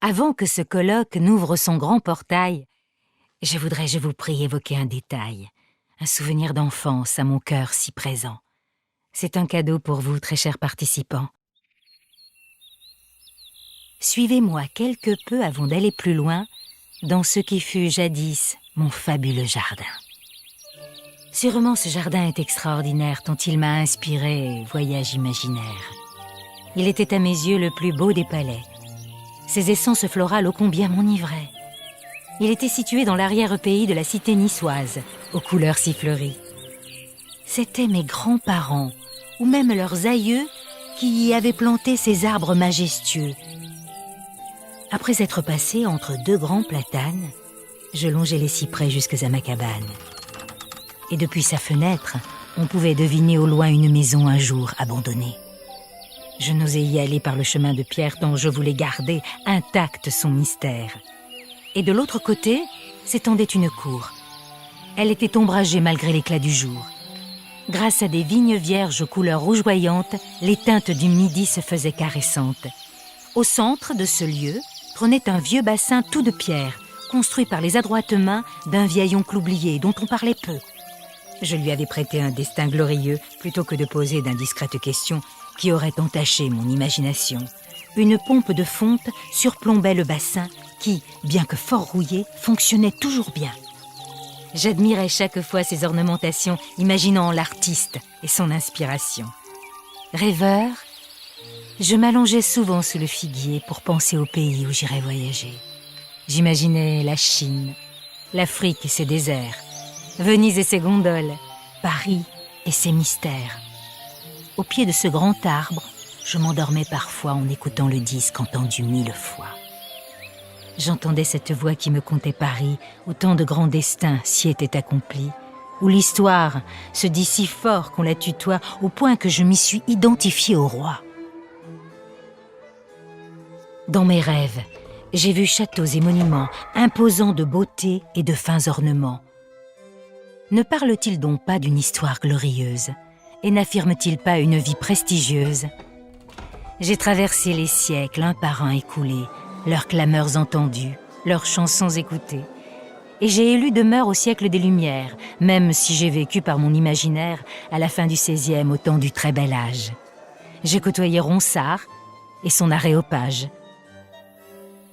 Avant que ce colloque n'ouvre son grand portail, je vous prie, évoquer un détail, un souvenir d'enfance à mon cœur si présent. C'est un cadeau pour vous, très chers participants. Suivez-moi quelque peu avant d'aller plus loin dans ce qui fut jadis mon fabuleux jardin. Sûrement ce jardin est extraordinaire tant il m'a inspiré voyage imaginaire. Il était à mes yeux le plus beau des palais. Ses essences florales ô combien m'enivraient. Il était situé dans l'arrière-pays de la cité niçoise, aux couleurs si fleuries. C'étaient mes grands-parents, ou même leurs aïeux, qui y avaient planté ces arbres majestueux. Après être passé entre deux grands platanes, je longeai les cyprès jusque à ma cabane. Et depuis sa fenêtre, on pouvait deviner au loin une maison un jour abandonnée. Je n'osais y aller par le chemin de pierre tant je voulais garder intact son mystère. Et de l'autre côté s'étendait une cour. Elle était ombragée malgré l'éclat du jour. Grâce à des vignes vierges aux couleurs rougeoyantes, les teintes du midi se faisaient caressantes. Au centre de ce lieu trônait un vieux bassin tout de pierre, construit par les adroites mains d'un vieil oncle oublié dont on parlait peu. Je lui avais prêté un destin glorieux plutôt que de poser d'indiscrètes questions qui auraient entaché mon imagination. Une pompe de fonte surplombait le bassin qui, bien que fort rouillé, fonctionnait toujours bien. J'admirais chaque fois ces ornementations, imaginant l'artiste et son inspiration. Rêveur, je m'allongeais souvent sous le figuier pour penser au pays où j'irais voyager. J'imaginais la Chine, l'Afrique et ses déserts, Venise et ses gondoles, Paris et ses mystères. Au pied de ce grand arbre, je m'endormais parfois en écoutant le disque entendu 1000 fois. J'entendais cette voix qui me contait Paris, où tant de grands destins s'y étaient accomplis, où l'histoire se dit si fort qu'on la tutoie, au point que je m'y suis identifiée au roi. Dans mes rêves, j'ai vu châteaux et monuments imposants de beauté et de fins ornements. Ne parle-t-il donc pas d'une histoire glorieuse et n'affirme-t-il pas une vie prestigieuse? J'ai traversé les siècles un par un écoulés, leurs clameurs entendues, leurs chansons écoutées. Et j'ai élu demeure au siècle des Lumières, même si j'ai vécu par mon imaginaire à la fin du XVIe au temps du très bel âge. J'ai côtoyé Ronsard et son aréopage.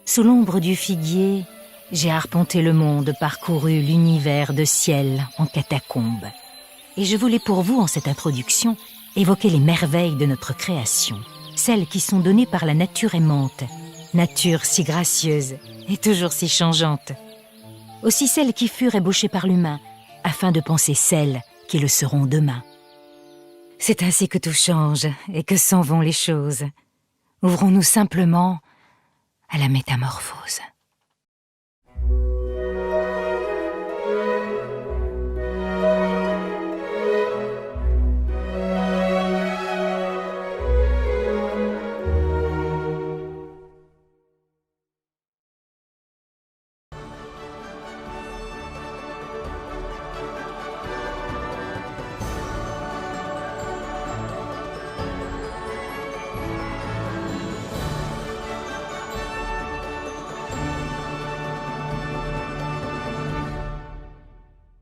Sous l'ombre du figuier, j'ai arpenté le monde, parcouru l'univers de ciel en catacombes. Et je voulais pour vous, en cette introduction, évoquer les merveilles de notre création, celles qui sont données par la nature aimante, nature si gracieuse et toujours si changeante. Aussi celles qui furent ébauchées par l'humain, afin de penser celles qui le seront demain. C'est ainsi que tout change et que s'en vont les choses. Ouvrons-nous simplement à la métamorphose.